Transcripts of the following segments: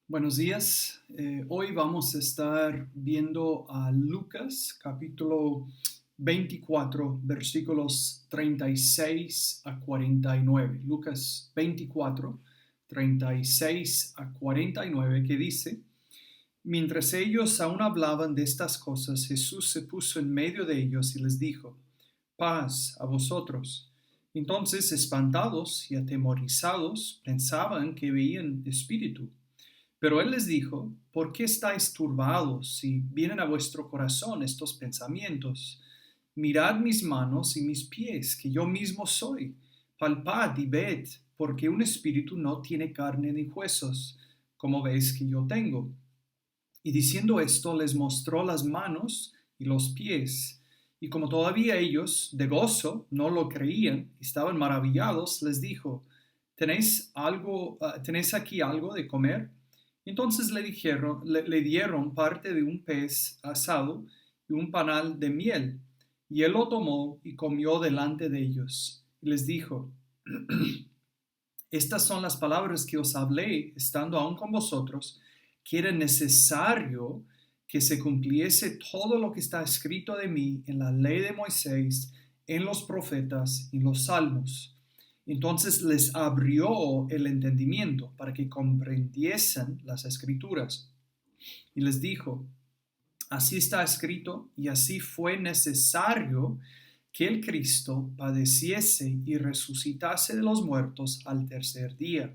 Buenos días. Hoy vamos a estar viendo a Lucas capítulo 24, versículos 36 a 49. Lucas 24, 36 a 49, que dice: Mientras ellos aún hablaban de estas cosas, Jesús se puso en medio de ellos y les dijo: Paz a vosotros. Entonces, espantados y atemorizados, pensaban que veían espíritu. Pero él les dijo: ¿Por qué estáis turbados si vienen a vuestro corazón estos pensamientos? Mirad mis manos y mis pies, que yo mismo soy. Palpad y ved, porque un espíritu no tiene carne ni huesos, como veis que yo tengo. Y diciendo esto, les mostró las manos y los pies. Y como todavía ellos, de gozo, no lo creían, estaban maravillados, les dijo: ¿Tenéis aquí algo de comer? Entonces le dieron parte de un pez asado y un panal de miel, y él lo tomó y comió delante de ellos. Y les dijo: Estas son las palabras que os hablé estando aún con vosotros, que era necesario que se cumpliese todo lo que está escrito de mí en la ley de Moisés, en los profetas y en los salmos. Entonces les abrió el entendimiento para que comprendiesen las escrituras. Y les dijo: Así está escrito, y así fue necesario que el Cristo padeciese y resucitase de los muertos al tercer día,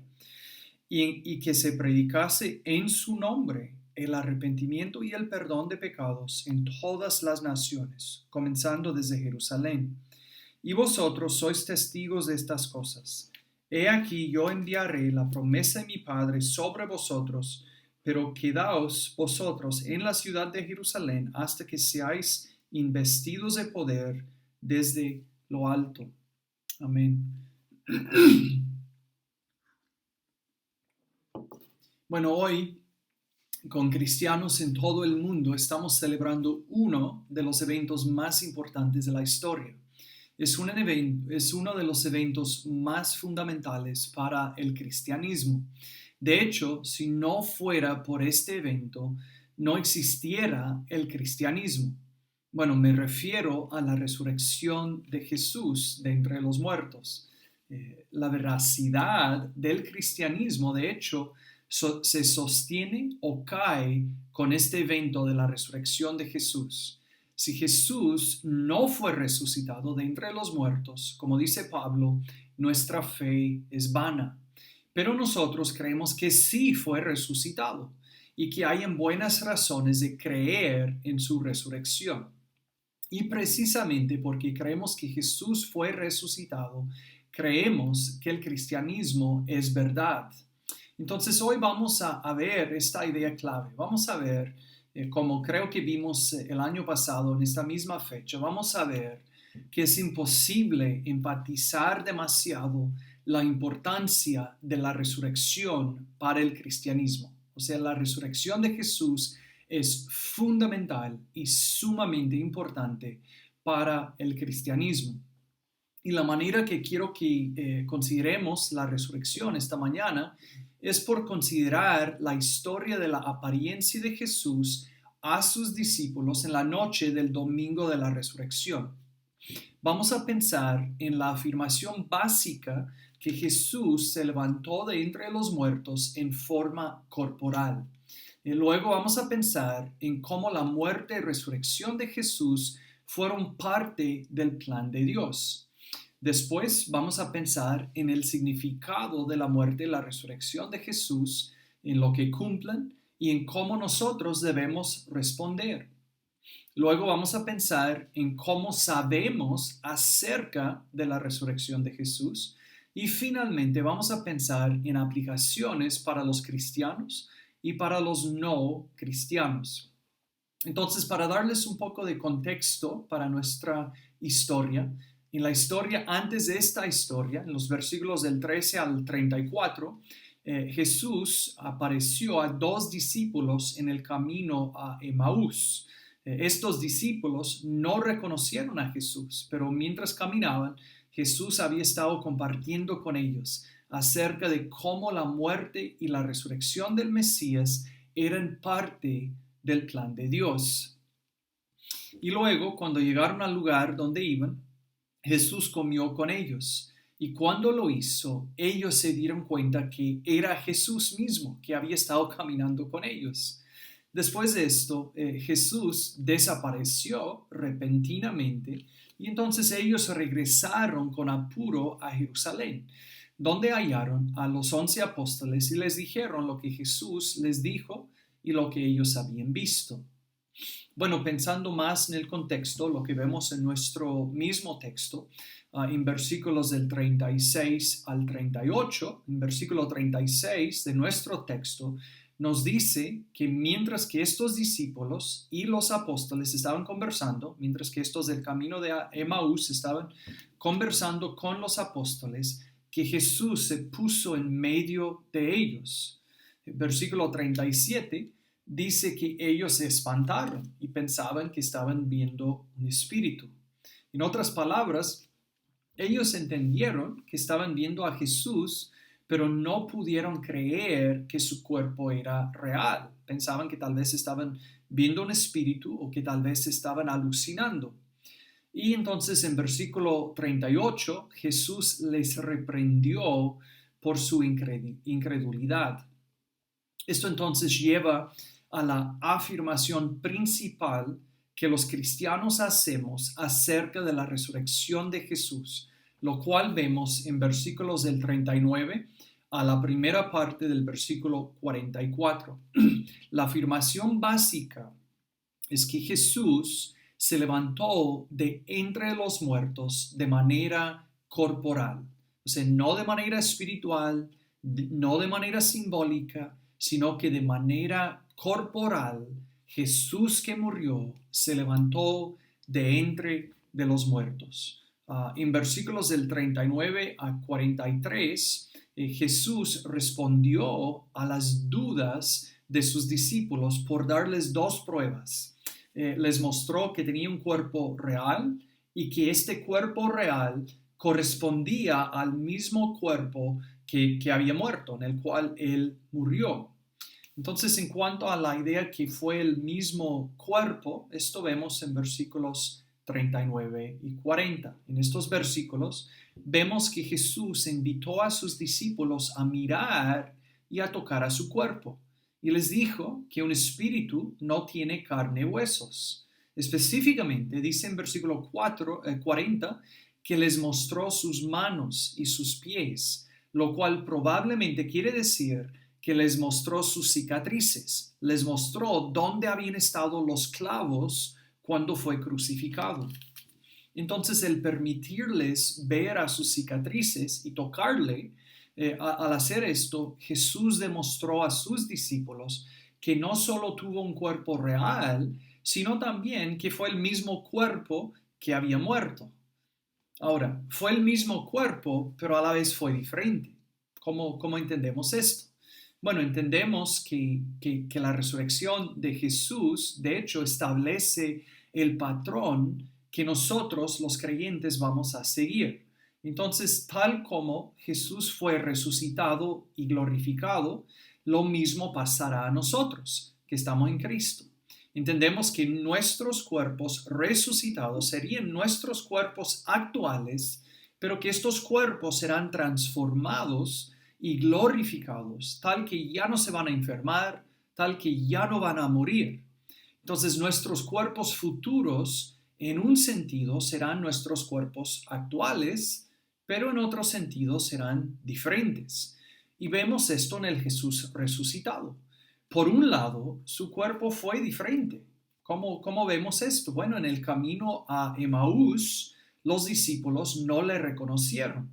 y que se predicase en su nombre el arrepentimiento y el perdón de pecados en todas las naciones, comenzando desde Jerusalén. Y vosotros sois testigos de estas cosas. He aquí yo enviaré la promesa de mi Padre sobre vosotros, pero quedaos vosotros en la ciudad de Jerusalén hasta que seáis investidos de poder desde lo alto. Amén. Bueno, hoy con cristianos en todo el mundo estamos celebrando uno de los eventos más importantes de la historia. Es uno de los eventos más fundamentales para el cristianismo. De hecho, si no fuera por este evento, no existiera el cristianismo. Bueno, me refiero a la resurrección de Jesús de entre los muertos. La veracidad del cristianismo, de hecho, se sostiene o cae con este evento de la resurrección de Jesús. Si Jesús no fue resucitado de entre los muertos, como dice Pablo, nuestra fe es vana. Pero nosotros creemos que sí fue resucitado y que hay buenas razones de creer en su resurrección. Y precisamente porque creemos que Jesús fue resucitado, creemos que el cristianismo es verdad. Entonces hoy vamos a ver esta idea clave. Vamos a ver, como creo que vimos el año pasado en esta misma fecha, vamos a ver que es imposible enfatizar demasiado la importancia de la resurrección para el cristianismo. O sea, la resurrección de Jesús es fundamental y sumamente importante para el cristianismo. Y la manera que quiero que consideremos la resurrección esta mañana es por considerar la historia de la apariencia de Jesús a sus discípulos en la noche del domingo de la resurrección. Vamos a pensar en la afirmación básica que Jesús se levantó de entre los muertos en forma corporal. Y luego vamos a pensar en cómo la muerte y resurrección de Jesús fueron parte del plan de Dios. Después vamos a pensar en el significado de la muerte y la resurrección de Jesús, en lo que cumplen y en cómo nosotros debemos responder. Luego vamos a pensar en cómo sabemos acerca de la resurrección de Jesús. Y finalmente vamos a pensar en aplicaciones para los cristianos y para los no cristianos. Entonces, para darles un poco de contexto para nuestra historia, en la historia antes de esta historia, en los versículos del 13 al 34, Jesús apareció a dos discípulos en el camino a Emaús. Estos discípulos no reconocieron a Jesús, pero mientras caminaban, Jesús había estado compartiendo con ellos, acerca de cómo la muerte y la resurrección del Mesías eran parte del plan de Dios. Y luego, cuando llegaron al lugar donde iban, Jesús comió con ellos. Y cuando lo hizo, ellos se dieron cuenta que era Jesús mismo que había estado caminando con ellos. Después de esto, Jesús desapareció repentinamente y entonces ellos regresaron con apuro a Jerusalén, donde hallaron a los 11 apóstoles y les dijeron lo que Jesús les dijo y lo que ellos habían visto. Bueno, pensando más en el contexto, lo que vemos en nuestro mismo texto, en versículos del 36 al 38, en versículo 36 de nuestro texto, nos dice que mientras que estos discípulos y los apóstoles estaban conversando, mientras que estos del camino de Emaús estaban conversando con los apóstoles, que Jesús se puso en medio de ellos. El versículo 37 dice que ellos se espantaron y pensaban que estaban viendo un espíritu. En otras palabras, ellos entendieron que estaban viendo a Jesús, pero no pudieron creer que su cuerpo era real. Pensaban que tal vez estaban viendo un espíritu o que tal vez estaban alucinando. Y entonces en versículo 38, Jesús les reprendió por su incredulidad. Esto entonces lleva a la afirmación principal que los cristianos hacemos acerca de la resurrección de Jesús, lo cual vemos en versículos del 39 a la primera parte del versículo 44. La afirmación básica es que Jesús se levantó de entre los muertos de manera corporal, o sea, no de manera espiritual, no de manera simbólica, sino que de manera corporal, Jesús que murió se levantó de entre de los muertos. En versículos del 39 a 43, Jesús respondió a las dudas de sus discípulos por darles dos pruebas. Les mostró que tenía un cuerpo real y que este cuerpo real correspondía al mismo cuerpo que había muerto, en el cual él murió. Entonces, en cuanto a la idea que fue el mismo cuerpo, esto vemos en versículos 39 y 40. En estos versículos vemos que Jesús invitó a sus discípulos a mirar y a tocar a su cuerpo. Y les dijo que un espíritu no tiene carne y huesos. Específicamente dice en versículo 40 que les mostró sus manos y sus pies, lo cual probablemente quiere decir que les mostró sus cicatrices, les mostró dónde habían estado los clavos cuando fue crucificado. Entonces, el permitirles ver a sus cicatrices y tocarle, al hacer esto, Jesús demostró a sus discípulos que no solo tuvo un cuerpo real, sino también que fue el mismo cuerpo que había muerto. Ahora, fue el mismo cuerpo, pero a la vez fue diferente. ¿Cómo entendemos esto? Bueno, entendemos que la resurrección de Jesús, de hecho, establece el patrón que nosotros, los creyentes, vamos a seguir. Entonces, tal como Jesús fue resucitado y glorificado, lo mismo pasará a nosotros, que estamos en Cristo. Entendemos que nuestros cuerpos resucitados serían nuestros cuerpos actuales, pero que estos cuerpos serán transformados y glorificados, tal que ya no se van a enfermar, tal que ya no van a morir. Entonces nuestros cuerpos futuros, en un sentido, serán nuestros cuerpos actuales, pero en otro sentido serán diferentes. Y vemos esto en el Jesús resucitado. Por un lado, su cuerpo fue diferente. ¿Cómo vemos esto? Bueno, en el camino a Emaús, los discípulos no le reconocieron.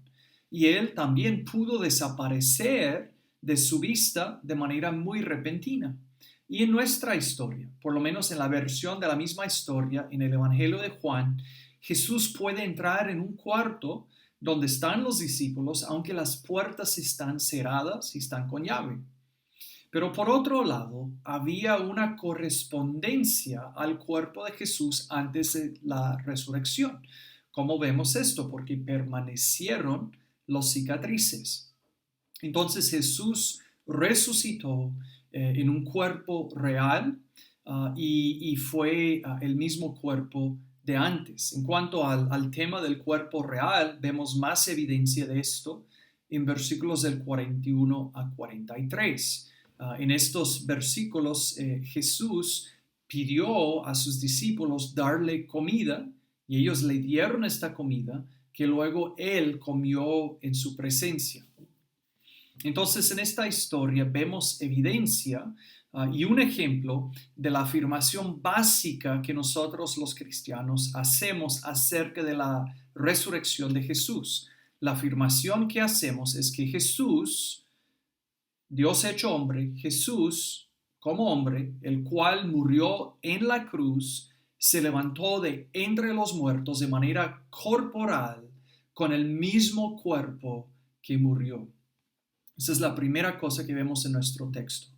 Y él también pudo desaparecer de su vista de manera muy repentina. Y en nuestra historia, por lo menos en la versión de la misma historia en el Evangelio de Juan, Jesús puede entrar en un cuarto donde están los discípulos, aunque las puertas están cerradas y están con llave. Pero por otro lado, había una correspondencia al cuerpo de Jesús antes de la resurrección. ¿Cómo vemos esto? Porque permanecieron los cicatrices. Entonces Jesús resucitó en un cuerpo real y fue el mismo cuerpo de antes. En cuanto al tema del cuerpo real, vemos más evidencia de esto en versículos del 41 a 43. En estos versículos Jesús pidió a sus discípulos darle comida y ellos le dieron esta comida que luego él comió en su presencia. Entonces, en esta historia vemos evidencia y un ejemplo de la afirmación básica que nosotros los cristianos hacemos acerca de la resurrección de Jesús. La afirmación que hacemos es que Jesús, Dios hecho hombre, Jesús como hombre, el cual murió en la cruz, se levantó de entre los muertos de manera corporal con el mismo cuerpo que murió. Esa es la primera cosa que vemos en nuestro texto.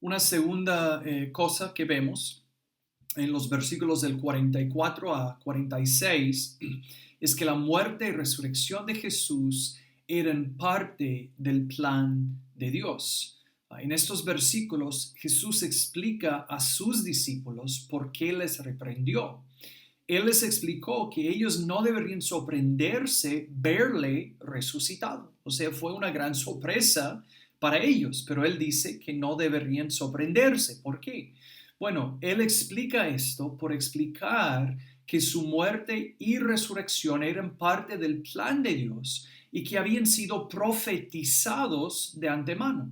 Una segunda cosa que vemos en los versículos del 44 a 46 es que la muerte y resurrección de Jesús eran parte del plan de Dios. En estos versículos Jesús explica a sus discípulos por qué les reprendió. Él les explicó que ellos no deberían sorprenderse verle resucitado. O sea, fue una gran sorpresa para ellos, pero él dice que no deberían sorprenderse. ¿Por qué? Bueno, él explica esto por explicar que su muerte y resurrección eran parte del plan de Dios y que habían sido profetizados de antemano.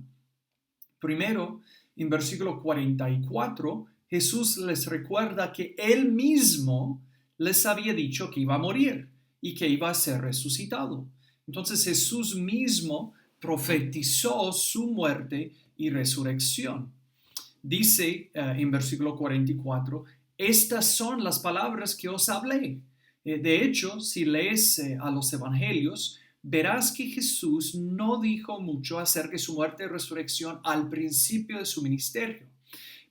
Primero, en versículo 44, Jesús les recuerda que él mismo les había dicho que iba a morir y que iba a ser resucitado. Entonces Jesús mismo profetizó su muerte y resurrección. Dice en versículo 44, estas son las palabras que os hablé. De hecho, si lees a los evangelios, verás que Jesús no dijo mucho acerca de su muerte y resurrección al principio de su ministerio.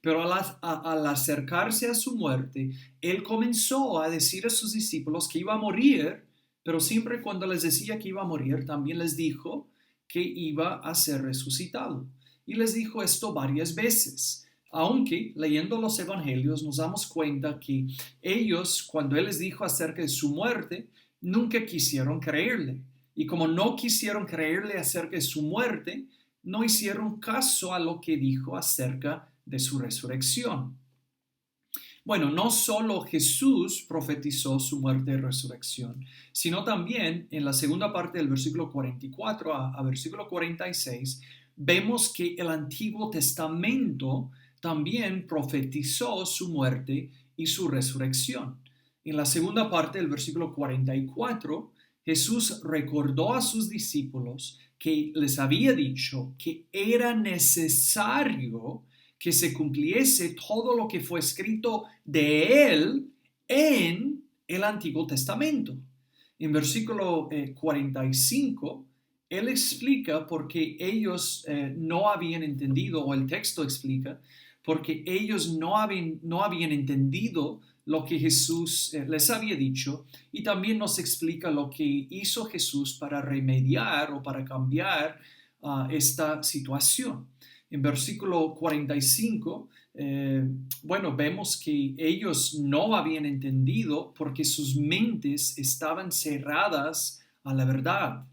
Pero al acercarse a su muerte, él comenzó a decir a sus discípulos que iba a morir, pero siempre cuando les decía que iba a morir, también les dijo que iba a ser resucitado. Y les dijo esto varias veces. Aunque leyendo los evangelios nos damos cuenta que ellos, cuando él les dijo acerca de su muerte, nunca quisieron creerle. Y como no quisieron creerle acerca de su muerte, no hicieron caso a lo que dijo acerca de su resurrección. Bueno, no solo Jesús profetizó su muerte y resurrección, sino también en la segunda parte del versículo 44 a versículo 46, vemos que el Antiguo Testamento también profetizó su muerte y su resurrección. En la segunda parte del versículo 44, Jesús recordó a sus discípulos que les había dicho que era necesario que se cumpliese todo lo que fue escrito de él en el Antiguo Testamento. En versículo 45, él explica por qué ellos no habían entendido, o el texto explica, porque ellos no habían entendido lo que Jesús les había dicho, y también nos explica lo que hizo Jesús para remediar o para cambiar esta situación. En versículo 45, vemos que ellos no habían entendido porque sus mentes estaban cerradas a la verdad.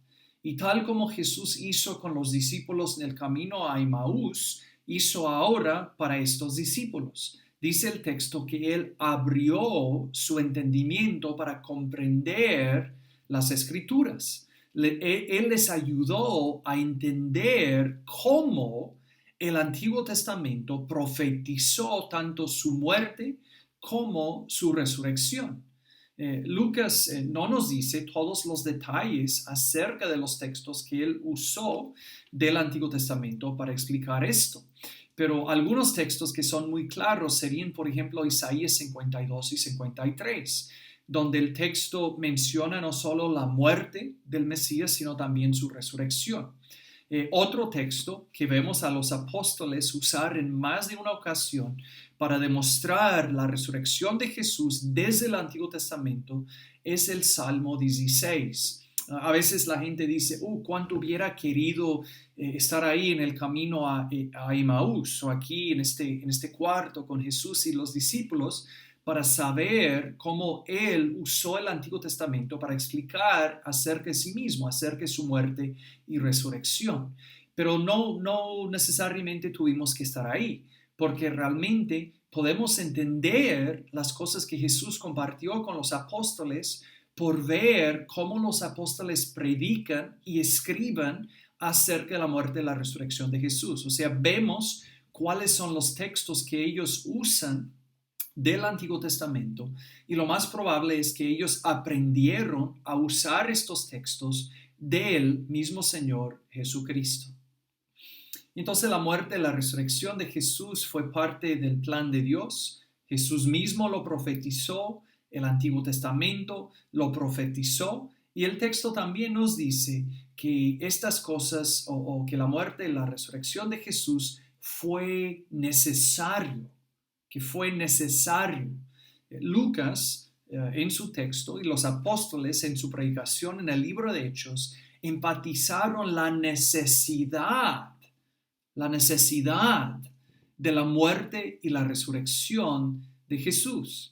Y tal como Jesús hizo con los discípulos en el camino a Emaús, hizo ahora para estos discípulos. Dice el texto que él abrió su entendimiento para comprender las Escrituras. Él les ayudó a entender cómo el Antiguo Testamento profetizó tanto su muerte como su resurrección. Lucas no nos dice todos los detalles acerca de los textos que él usó del Antiguo Testamento para explicar esto. Pero algunos textos que son muy claros serían, por ejemplo, Isaías 52 y 53, donde el texto menciona no solo la muerte del Mesías, sino también su resurrección. Otro texto que vemos a los apóstoles usar en más de una ocasión para demostrar la resurrección de Jesús desde el Antiguo Testamento es el Salmo 16. A veces la gente dice, cuánto hubiera querido estar ahí en el camino a Emaús o aquí en este cuarto con Jesús y los discípulos para saber cómo Él usó el Antiguo Testamento para explicar acerca de sí mismo, acerca de su muerte y resurrección. Pero no necesariamente tuvimos que estar ahí, porque realmente podemos entender las cosas que Jesús compartió con los apóstoles por ver cómo los apóstoles predican y escriban acerca de la muerte y la resurrección de Jesús. O sea, vemos cuáles son los textos que ellos usan del Antiguo Testamento y lo más probable es que ellos aprendieron a usar estos textos del mismo Señor Jesucristo. Entonces la muerte y la resurrección de Jesús fue parte del plan de Dios. Jesús mismo lo profetizó, el Antiguo Testamento lo profetizó y el texto también nos dice que estas cosas o que la muerte y la resurrección de Jesús fue necesario, que fue necesario. Lucas en su texto y los apóstoles en su predicación en el libro de Hechos enfatizaron la necesidad de la muerte y la resurrección de Jesús.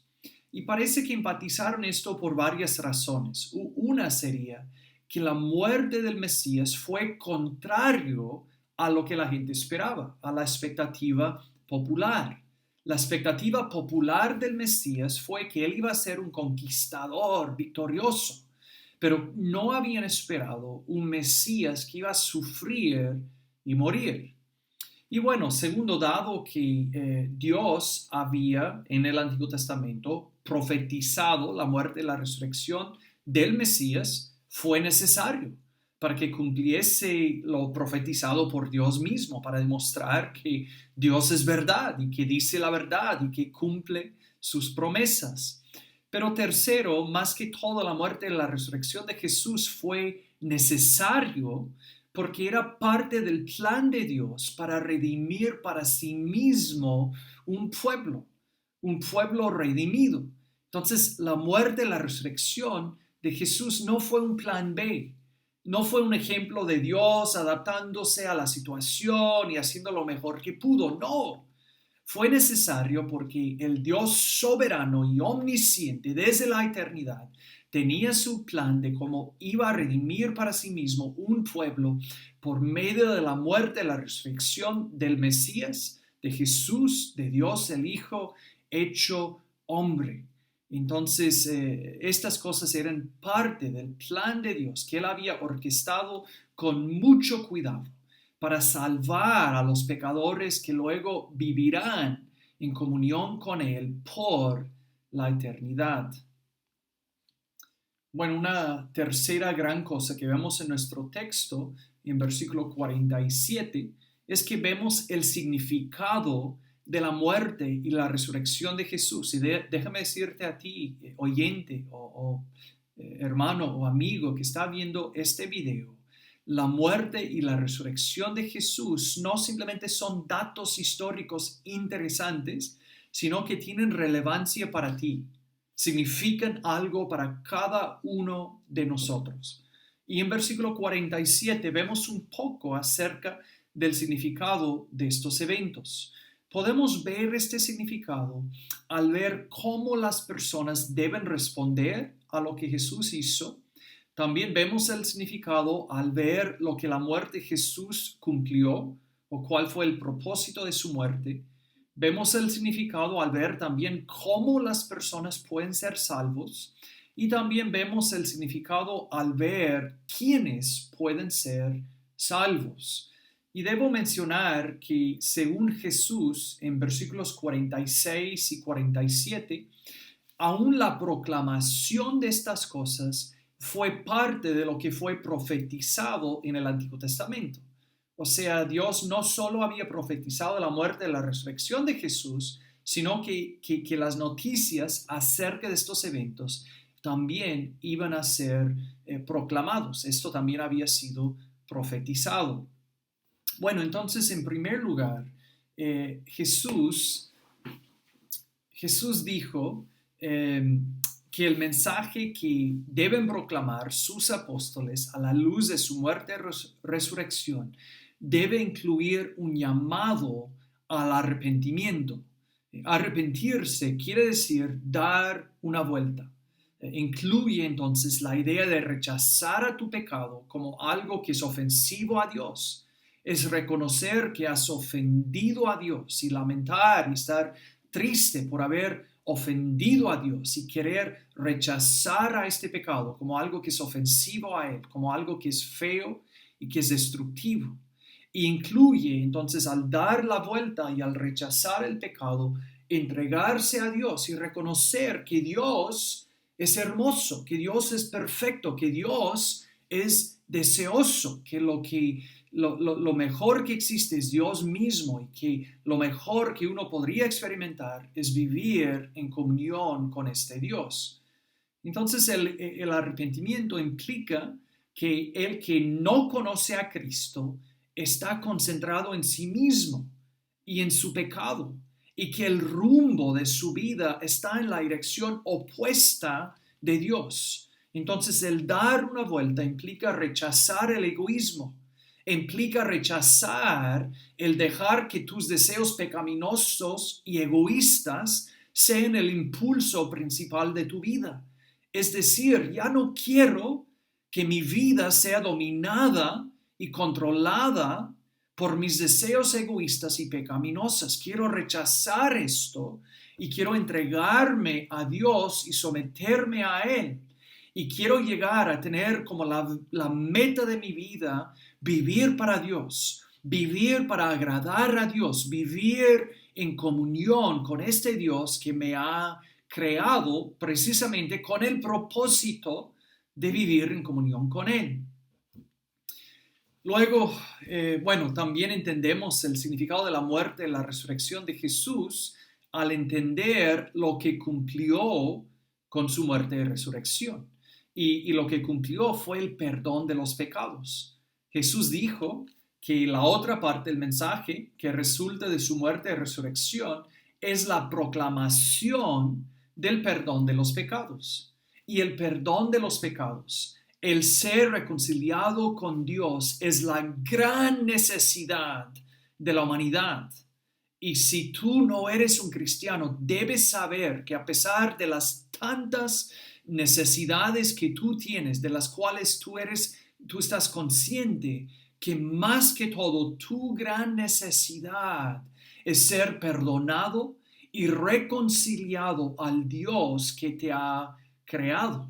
Y parece que enfatizaron esto por varias razones. Una sería que la muerte del Mesías fue contrario a lo que la gente esperaba, a la expectativa popular. La expectativa popular del Mesías fue que él iba a ser un conquistador victorioso, pero no habían esperado un Mesías que iba a sufrir y morir. Y bueno, segundo, dado que Dios había en el Antiguo Testamento profetizado la muerte y la resurrección del Mesías, fue necesario para que cumpliese lo profetizado por Dios mismo, para demostrar que Dios es verdad y que dice la verdad y que cumple sus promesas. Pero tercero, más que todo, la muerte y la resurrección de Jesús fue necesario porque era parte del plan de Dios para redimir para sí mismo un pueblo redimido. Entonces, la muerte y la resurrección de Jesús no fue un plan B, no fue un ejemplo de Dios adaptándose a la situación y haciendo lo mejor que pudo, no. Fue necesario porque el Dios soberano y omnisciente desde la eternidad tenía su plan de cómo iba a redimir para sí mismo un pueblo por medio de la muerte y la resurrección del Mesías, de Jesús, de Dios el Hijo, hecho hombre. Entonces, estas cosas eran parte del plan de Dios que Él había orquestado con mucho cuidado para salvar a los pecadores que luego vivirán en comunión con Él por la eternidad. Bueno, una tercera gran cosa que vemos en nuestro texto, en versículo 47, es que vemos el significado de la muerte y la resurrección de Jesús. Y déjame decirte a ti, oyente o hermano o amigo que está viendo este video, la muerte y la resurrección de Jesús no simplemente son datos históricos interesantes, sino que tienen relevancia para ti. Significan algo para cada uno de nosotros. Y en versículo 47 vemos un poco acerca del significado de estos eventos. Podemos ver este significado al ver cómo las personas deben responder a lo que Jesús hizo. También vemos el significado al ver lo que la muerte de Jesús cumplió o cuál fue el propósito de su muerte. Vemos el significado al ver también cómo las personas pueden ser salvos y también vemos el significado al ver quiénes pueden ser salvos. Y debo mencionar que según Jesús en versículos 46 y 47, aún la proclamación de estas cosas fue parte de lo que fue profetizado en el Antiguo Testamento. O sea, Dios no solo había profetizado la muerte y la resurrección de Jesús, sino que las noticias acerca de estos eventos también iban a ser proclamados. Esto también había sido profetizado. Bueno, entonces, en primer lugar, Jesús dijo que el mensaje que deben proclamar sus apóstoles a la luz de su muerte y resurrección debe incluir un llamado al arrepentimiento. Arrepentirse quiere decir dar una vuelta. Incluye entonces la idea de rechazar a tu pecado como algo que es ofensivo a Dios. Es reconocer que has ofendido a Dios y lamentar y estar triste por haber ofendido a Dios y querer rechazar a este pecado como algo que es ofensivo a Él, como algo que es feo y que es destructivo. Y incluye entonces al dar la vuelta y al rechazar el pecado, entregarse a Dios y reconocer que Dios es hermoso, que Dios es perfecto, que Dios es deseoso, que lo mejor que existe es Dios mismo y que lo mejor que uno podría experimentar es vivir en comunión con este Dios. Entonces el arrepentimiento implica que el que no conoce a Cristo está concentrado en sí mismo y en su pecado, y que el rumbo de su vida está en la dirección opuesta de Dios. Entonces el dar una vuelta implica rechazar el egoísmo, implica rechazar el dejar que tus deseos pecaminosos y egoístas sean el impulso principal de tu vida. Es decir, ya no quiero que mi vida sea dominada y controlada por mis deseos egoístas y pecaminosos. Quiero rechazar esto y quiero entregarme a Dios y someterme a Él. Y quiero llegar a tener como la meta de mi vida, vivir para Dios, vivir para agradar a Dios, vivir en comunión con este Dios que me ha creado precisamente con el propósito de vivir en comunión con Él. Luego, también entendemos el significado de la muerte y la resurrección de Jesús al entender lo que cumplió con su muerte y resurrección. Y lo que cumplió fue el perdón de los pecados. Jesús dijo que la otra parte del mensaje que resulta de su muerte y resurrección es la proclamación del perdón de los pecados. Y el perdón de los pecados, el ser reconciliado con Dios, es la gran necesidad de la humanidad. Y si tú no eres un cristiano, debes saber que a pesar de las tantas necesidades que tú tienes, de las cuales tú estás consciente, que más que todo tu gran necesidad es ser perdonado y reconciliado al Dios que te ha creado.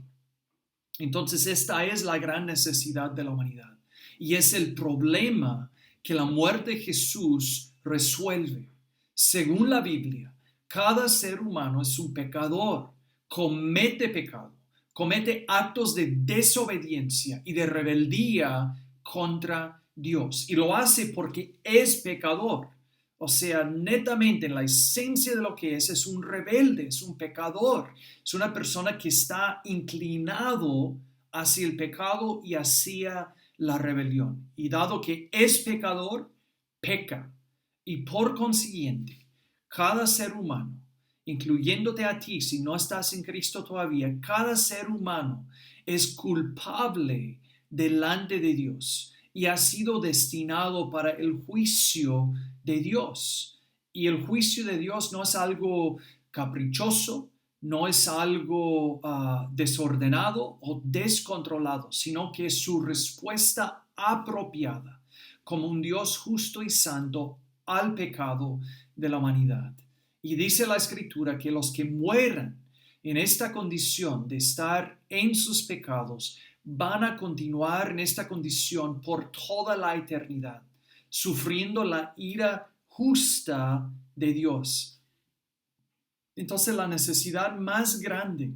Entonces esta es la gran necesidad de la humanidad y es el problema que la muerte de Jesús resuelve. Según la Biblia, cada ser humano es un pecador, comete pecado, comete actos de desobediencia y de rebeldía contra Dios. Y lo hace porque es pecador. O sea, netamente en la esencia de lo que es un rebelde, es un pecador, es una persona que está inclinado hacia el pecado y hacia la rebelión. Y dado que es pecador, peca. Y por consiguiente, cada ser humano, incluyéndote a ti si no estás en Cristo todavía, cada ser humano es culpable delante de Dios y ha sido destinado para el juicio de Dios. Y el juicio de Dios no es algo caprichoso, no es algo desordenado o descontrolado, sino que es su respuesta apropiada como un Dios justo y santo al pecado de la humanidad. Y dice la Escritura que los que mueran en esta condición de estar en sus pecados van a continuar en esta condición por toda la eternidad, sufriendo la ira justa de Dios. Entonces la necesidad más grande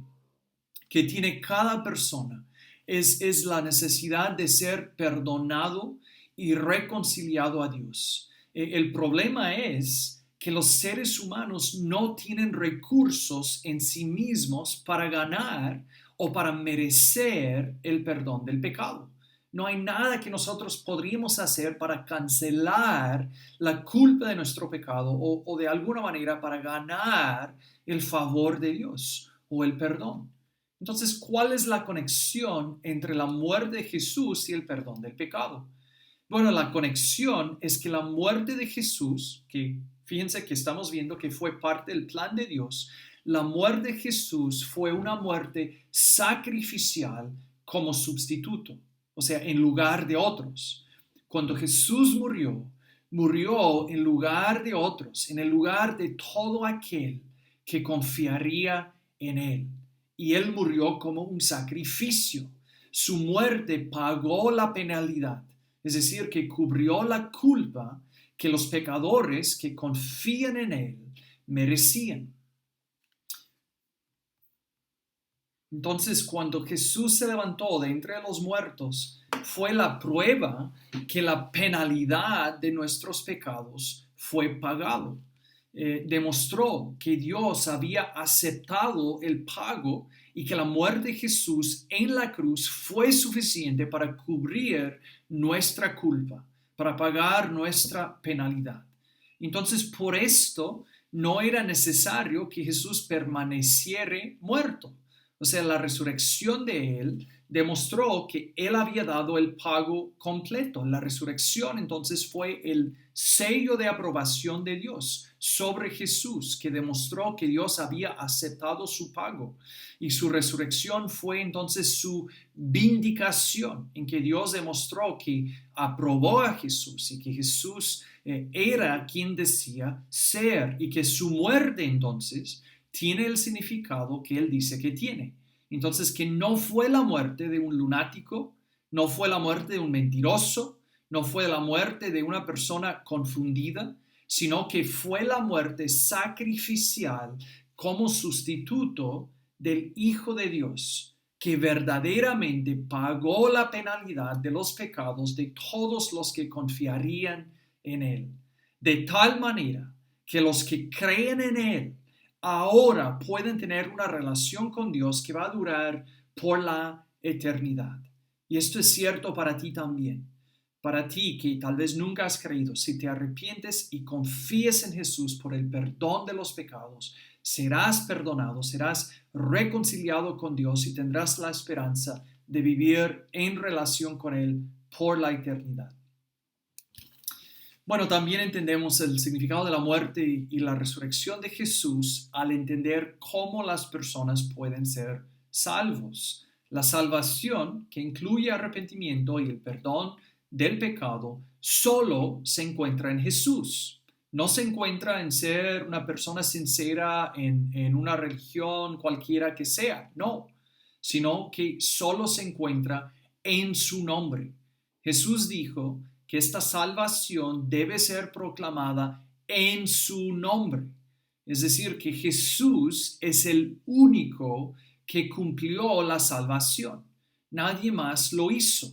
que tiene cada persona es la necesidad de ser perdonado y reconciliado a Dios. El problema es que los seres humanos no tienen recursos en sí mismos para ganar o para merecer el perdón del pecado. No hay nada que nosotros podríamos hacer para cancelar la culpa de nuestro pecado o de alguna manera para ganar el favor de Dios o el perdón. Entonces, ¿cuál es la conexión entre la muerte de Jesús y el perdón del pecado? Bueno, la conexión es que la muerte de Jesús, que fíjense que estamos viendo que fue parte del plan de Dios, la muerte de Jesús fue una muerte sacrificial como sustituto, o sea, en lugar de otros. Cuando Jesús murió, murió en lugar de otros, en el lugar de todo aquel que confiaría en Él. Y Él murió como un sacrificio. Su muerte pagó la penalidad, es decir, que cubrió la culpa que los pecadores que confían en Él merecían. Entonces, cuando Jesús se levantó de entre los muertos, fue la prueba que la penalidad de nuestros pecados fue pagado. Demostró que Dios había aceptado el pago y que la muerte de Jesús en la cruz fue suficiente para cubrir nuestra culpa, para pagar nuestra penalidad. Entonces, por esto no era necesario que Jesús permaneciera muerto. O sea, la resurrección de Él demostró que Él había dado el pago completo. La resurrección entonces fue el sello de aprobación de Dios sobre Jesús, que demostró que Dios había aceptado su pago. Y su resurrección fue entonces su vindicación, en que Dios demostró que aprobó a Jesús y que Jesús era quien decía ser, y que su muerte entonces tiene el significado que Él dice que tiene. Entonces, que no fue la muerte de un lunático, no fue la muerte de un mentiroso, no fue la muerte de una persona confundida, sino que fue la muerte sacrificial como sustituto del Hijo de Dios, que verdaderamente pagó la penalidad de los pecados de todos los que confiarían en Él. De tal manera que los que creen en Él ahora pueden tener una relación con Dios que va a durar por la eternidad. Y esto es cierto para ti también. Para ti que tal vez nunca has creído, si te arrepientes y confíes en Jesús por el perdón de los pecados, serás perdonado, serás reconciliado con Dios y tendrás la esperanza de vivir en relación con Él por la eternidad. Bueno, también entendemos el significado de la muerte y la resurrección de Jesús al entender cómo las personas pueden ser salvos. La salvación, que incluye arrepentimiento y el perdón del pecado, solo se encuentra en Jesús. No se encuentra en ser una persona sincera en una religión cualquiera que sea, no, sino que solo se encuentra en su nombre. Jesús dijo que esta salvación debe ser proclamada en su nombre. Es decir, que Jesús es el único que cumplió la salvación. Nadie más lo hizo.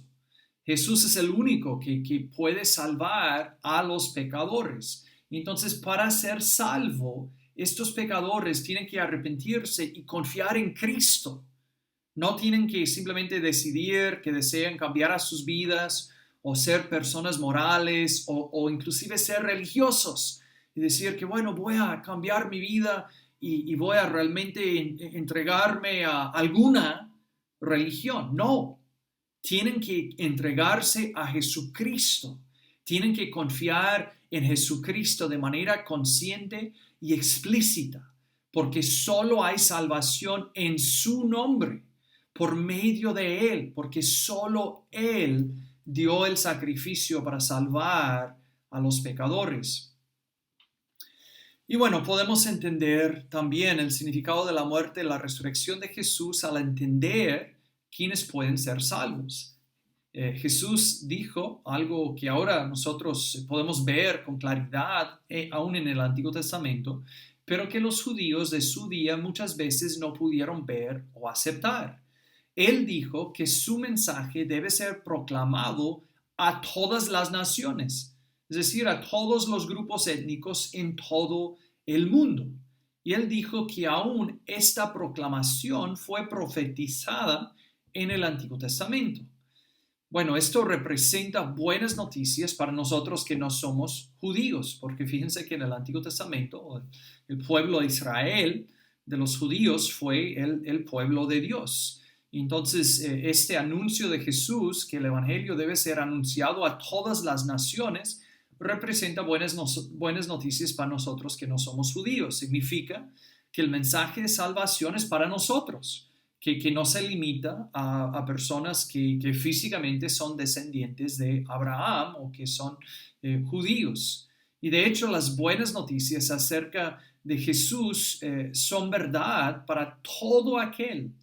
Jesús es el único que puede salvar a los pecadores. Entonces, para ser salvo, estos pecadores tienen que arrepentirse y confiar en Cristo. No tienen que simplemente decidir que desean cambiar a sus vidas o ser personas morales o inclusive ser religiosos y decir que bueno, voy a cambiar mi vida y voy a realmente entregarme a alguna religión. No, tienen que entregarse a Jesucristo, tienen que confiar en Jesucristo de manera consciente y explícita, porque solo hay salvación en su nombre, por medio de Él, porque solo Él dio el sacrificio para salvar a los pecadores. Y bueno, podemos entender también el significado de la muerte y la resurrección de Jesús al entender quiénes pueden ser salvos. Jesús dijo algo que ahora nosotros podemos ver con claridad, aún en el Antiguo Testamento, pero que los judíos de su día muchas veces no pudieron ver o aceptar. Él dijo que su mensaje debe ser proclamado a todas las naciones, es decir, a todos los grupos étnicos en todo el mundo. Y él dijo que aún esta proclamación fue profetizada en el Antiguo Testamento. Bueno, esto representa buenas noticias para nosotros que no somos judíos, porque fíjense que en el Antiguo Testamento el pueblo de Israel de los judíos fue el pueblo de Dios. Entonces, este anuncio de Jesús, que el Evangelio debe ser anunciado a todas las naciones, representa buenas noticias para nosotros que no somos judíos. Significa que el mensaje de salvación es para nosotros, que no se limita a personas que físicamente son descendientes de Abraham o que son judíos. Y de hecho, las buenas noticias acerca de Jesús son verdad para todo aquel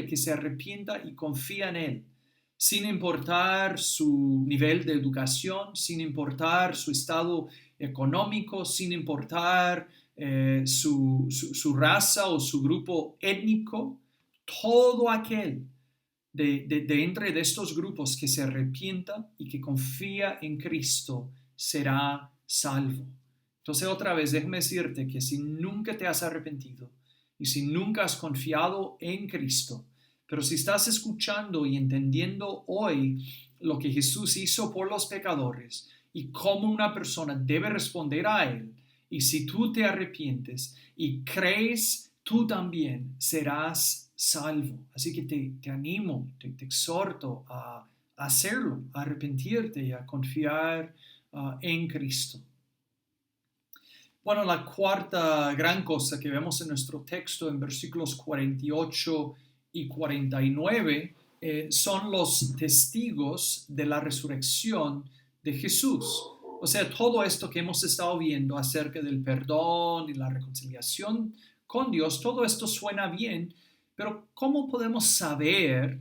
que se arrepienta y confía en Él, sin importar su nivel de educación, sin importar su estado económico, sin importar su raza o su grupo étnico. Todo aquel de entre estos grupos que se arrepienta y que confía en Cristo será salvo. Entonces, otra vez, déjame decirte que si nunca te has arrepentido y si nunca has confiado en Cristo, pero si estás escuchando y entendiendo hoy lo que Jesús hizo por los pecadores y cómo una persona debe responder a Él, y si tú te arrepientes y crees, tú también serás salvo. Así que te animo, te exhorto a hacerlo, a arrepentirte y a confiar en Cristo. Bueno, la cuarta gran cosa que vemos en nuestro texto en versículos 48 y 49 son los testigos de la resurrección de Jesús. O sea, todo esto que hemos estado viendo acerca del perdón y la reconciliación con Dios, todo esto suena bien, pero ¿cómo podemos saber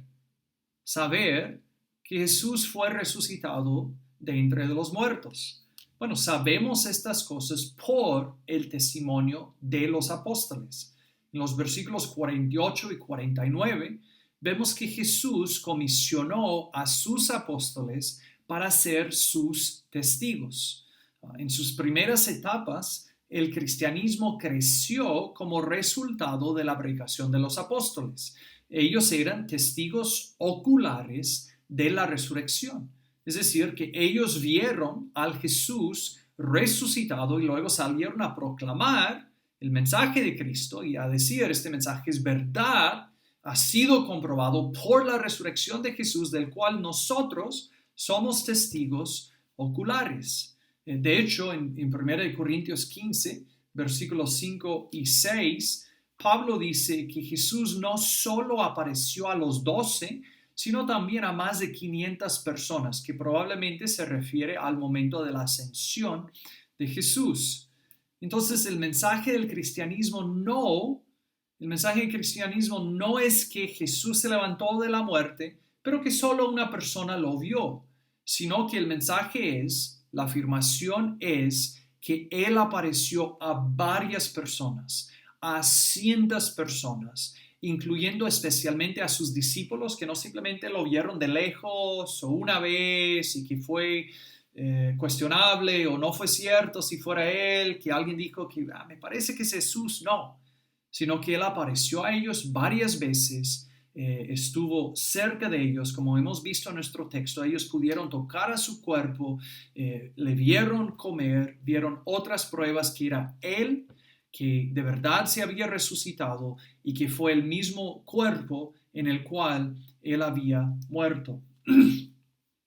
que Jesús fue resucitado de entre los muertos? Bueno, sabemos estas cosas por el testimonio de los apóstoles. En los versículos 48 y 49 vemos que Jesús comisionó a sus apóstoles para ser sus testigos. En sus primeras etapas, el cristianismo creció como resultado de la predicación de los apóstoles. Ellos eran testigos oculares de la resurrección. Es decir, que ellos vieron al Jesús resucitado y luego salieron a proclamar el mensaje de Cristo y a decir, este mensaje es verdad, ha sido comprobado por la resurrección de Jesús, del cual nosotros somos testigos oculares. De hecho, en 1 Corintios 15, versículos 5 y 6, Pablo dice que Jesús no solo apareció a los 12, sino también a más de 500 personas, que probablemente se refiere al momento de la ascensión de Jesús. Entonces, el mensaje del cristianismo no es que Jesús se levantó de la muerte, pero que solo una persona lo vio, sino que el mensaje es, la afirmación es que Él apareció a varias personas, a cientos de personas, incluyendo especialmente a sus discípulos que no simplemente lo vieron de lejos o una vez y que fue cuestionable o no fue cierto si fuera Él, que alguien dijo que me parece que es Jesús, no, sino que Él apareció a ellos varias veces, estuvo cerca de ellos, como hemos visto en nuestro texto, ellos pudieron tocar a su cuerpo, le vieron comer, vieron otras pruebas que era Él, que de verdad se había resucitado y que fue el mismo cuerpo en el cual Él había muerto.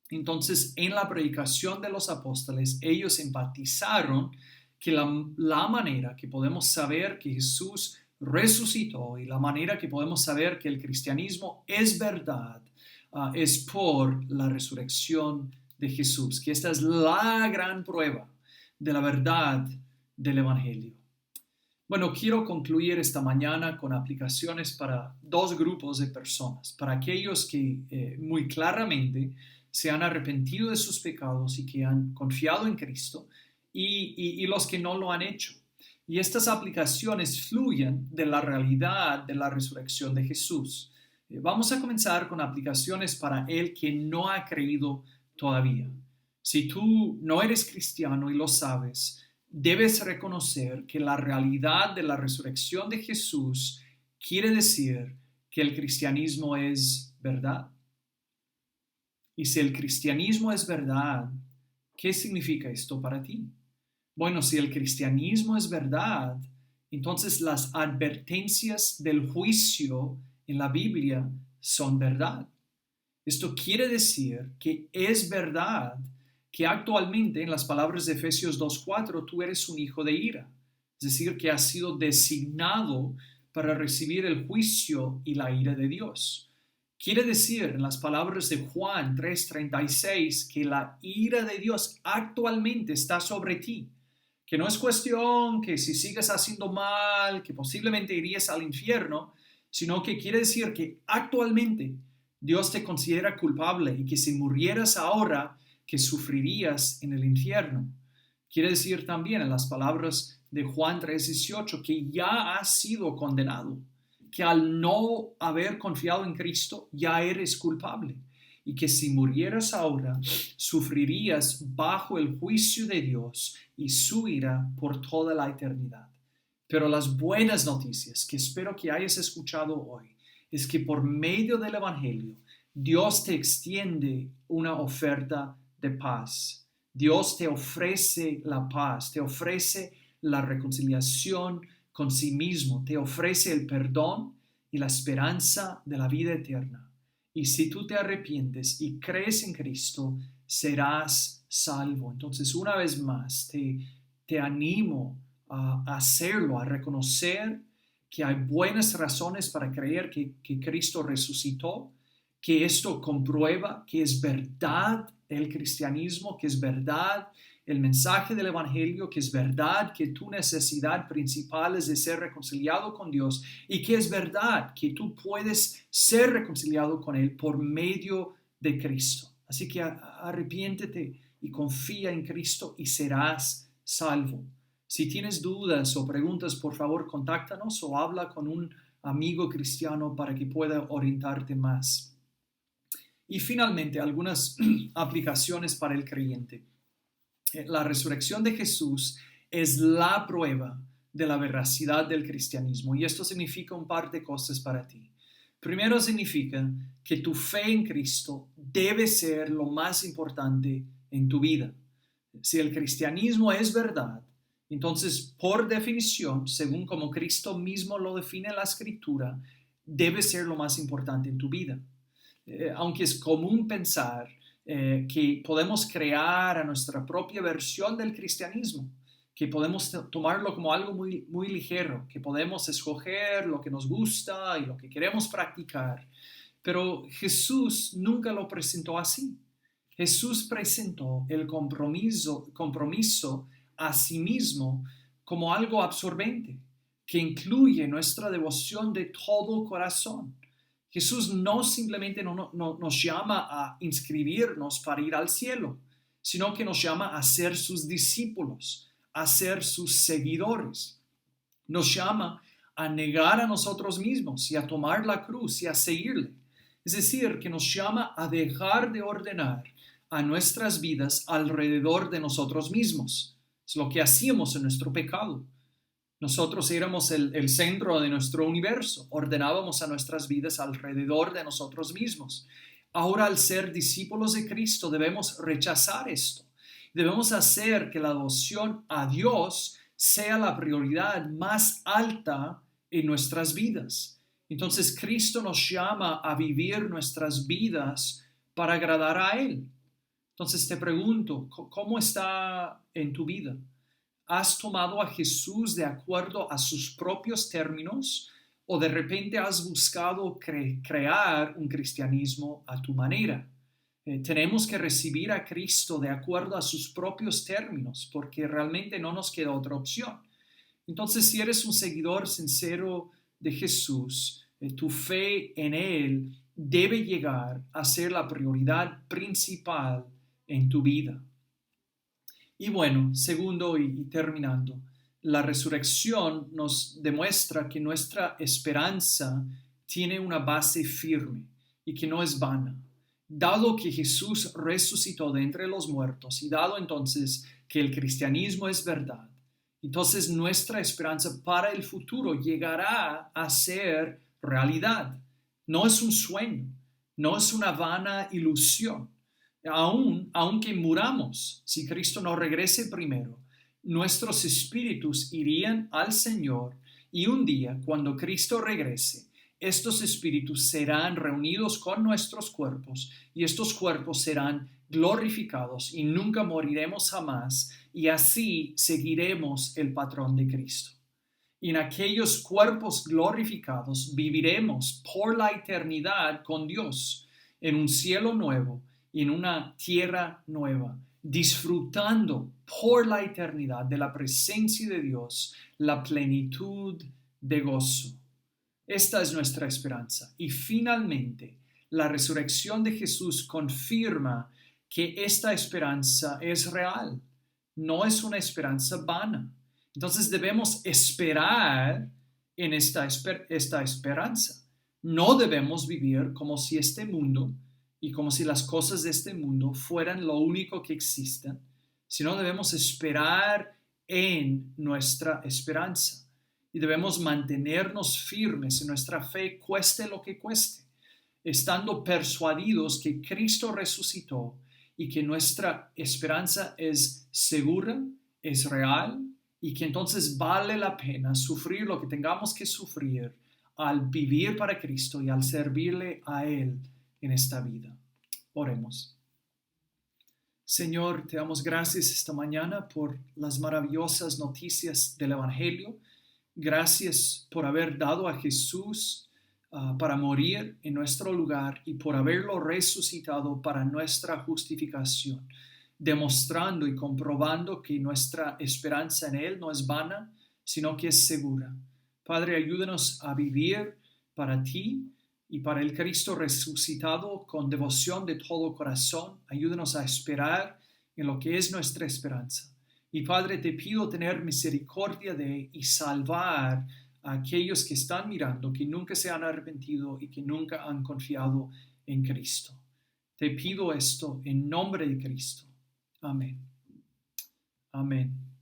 Entonces, en la predicación de los apóstoles, ellos enfatizaron que la manera que podemos saber que Jesús resucitó y la manera que podemos saber que el cristianismo es verdad es por la resurrección de Jesús, que esta es la gran prueba de la verdad del Evangelio. Bueno, quiero concluir esta mañana con aplicaciones para dos grupos de personas, para aquellos que muy claramente se han arrepentido de sus pecados y que han confiado en Cristo y los que no lo han hecho. Y estas aplicaciones fluyen de la realidad de la resurrección de Jesús. Vamos a comenzar con aplicaciones para el que no ha creído todavía. Si tú no eres cristiano y lo sabes, debes reconocer que la realidad de la resurrección de Jesús quiere decir que el cristianismo es verdad. Y si el cristianismo es verdad, ¿qué significa esto para ti? Bueno, si el cristianismo es verdad, entonces las advertencias del juicio en la Biblia son verdad. Esto quiere decir que es verdad que actualmente, en las palabras de Efesios 2:4, tú eres un hijo de ira. Es decir, que has sido designado para recibir el juicio y la ira de Dios. Quiere decir, en las palabras de Juan 3:36, que la ira de Dios actualmente está sobre ti. Que no es cuestión que si sigues haciendo mal, que posiblemente irías al infierno, sino que quiere decir que actualmente Dios te considera culpable y que si murieras ahora, que sufrirías en el infierno. Quiere decir también en las palabras de Juan 3:18 que ya has sido condenado, que al no haber confiado en Cristo ya eres culpable y que si murieras ahora sufrirías bajo el juicio de Dios y su ira por toda la eternidad. Pero las buenas noticias que espero que hayas escuchado hoy es que por medio del Evangelio Dios te extiende una oferta de paz. Dios te ofrece la paz, te ofrece la reconciliación con sí mismo, te ofrece el perdón y la esperanza de la vida eterna. Y si tú te arrepientes y crees en Cristo, serás salvo. Entonces, una vez más, te animo a hacerlo, a reconocer que hay buenas razones para creer que Cristo resucitó, que esto comprueba que es verdad el cristianismo, que es verdad el mensaje del Evangelio, que es verdad que tu necesidad principal es de ser reconciliado con Dios y que es verdad que tú puedes ser reconciliado con Él por medio de Cristo. Así que arrepiéntete y confía en Cristo y serás salvo. Si tienes dudas o preguntas, por favor, contáctanos o habla con un amigo cristiano para que pueda orientarte más. Y finalmente, algunas aplicaciones para el creyente. La resurrección de Jesús es la prueba de la veracidad del cristianismo y esto significa un par de cosas para ti. Primero significa que tu fe en Cristo debe ser lo más importante en tu vida. Si el cristianismo es verdad, entonces por definición, según como Cristo mismo lo define en la Escritura, debe ser lo más importante en tu vida. Aunque es común pensar que podemos crear a nuestra propia versión del cristianismo, que podemos tomarlo como algo muy, muy ligero, que podemos escoger lo que nos gusta y lo que queremos practicar. Pero Jesús nunca lo presentó así. Jesús presentó el compromiso a sí mismo como algo absorbente, que incluye nuestra devoción de todo corazón. Jesús no simplemente nos llama a inscribirnos para ir al cielo, sino que nos llama a ser sus discípulos, a ser sus seguidores. Nos llama a negar a nosotros mismos y a tomar la cruz y a seguirle. Es decir, que nos llama a dejar de ordenar a nuestras vidas alrededor de nosotros mismos. Es lo que hacíamos en nuestro pecado. Nosotros éramos el centro de nuestro universo, ordenábamos a nuestras vidas alrededor de nosotros mismos. Ahora, al ser discípulos de Cristo, debemos rechazar esto. Debemos hacer que la devoción a Dios sea la prioridad más alta en nuestras vidas. Entonces, Cristo nos llama a vivir nuestras vidas para agradar a Él. Entonces, te pregunto, ¿cómo está en tu vida? ¿Has tomado a Jesús de acuerdo a sus propios términos o de repente has buscado crear un cristianismo a tu manera? Tenemos que recibir a Cristo de acuerdo a sus propios términos porque realmente no nos queda otra opción. Entonces, si eres un seguidor sincero de Jesús, tu fe en Él debe llegar a ser la prioridad principal en tu vida. Y bueno, segundo y terminando, la resurrección nos demuestra que nuestra esperanza tiene una base firme y que no es vana. Dado que Jesús resucitó de entre los muertos y dado entonces que el cristianismo es verdad, entonces nuestra esperanza para el futuro llegará a ser realidad. No es un sueño, no es una vana ilusión. Aunque muramos, si Cristo no regrese primero, nuestros espíritus irían al Señor y un día, cuando Cristo regrese, estos espíritus serán reunidos con nuestros cuerpos y estos cuerpos serán glorificados y nunca moriremos jamás y así seguiremos el patrón de Cristo. Y en aquellos cuerpos glorificados viviremos por la eternidad con Dios en un cielo nuevo y en una tierra nueva, disfrutando por la eternidad de la presencia de Dios, la plenitud de gozo. Esta es nuestra esperanza. Y finalmente, la resurrección de Jesús confirma que esta esperanza es real, no es una esperanza vana. Entonces debemos esperar en esta esperanza. No debemos vivir como si este mundo y como si las cosas de este mundo fueran lo único que existen, sino debemos esperar en nuestra esperanza. Y debemos mantenernos firmes en nuestra fe, cueste lo que cueste, estando persuadidos que Cristo resucitó y que nuestra esperanza es segura, es real, y que entonces vale la pena sufrir lo que tengamos que sufrir al vivir para Cristo y al servirle a Él en esta vida. Oremos. Señor, te damos gracias esta mañana por las maravillosas noticias del Evangelio. Gracias por haber dado a Jesús para morir en nuestro lugar y por haberlo resucitado para nuestra justificación, demostrando y comprobando que nuestra esperanza en Él no es vana, sino que es segura. Padre, ayúdanos a vivir para ti y para el Cristo resucitado con devoción de todo corazón. Ayúdanos a esperar en lo que es nuestra esperanza. Y Padre, te pido tener misericordia de y salvar a aquellos que están mirando, que nunca se han arrepentido y que nunca han confiado en Cristo. Te pido esto en nombre de Cristo. Amén. Amén.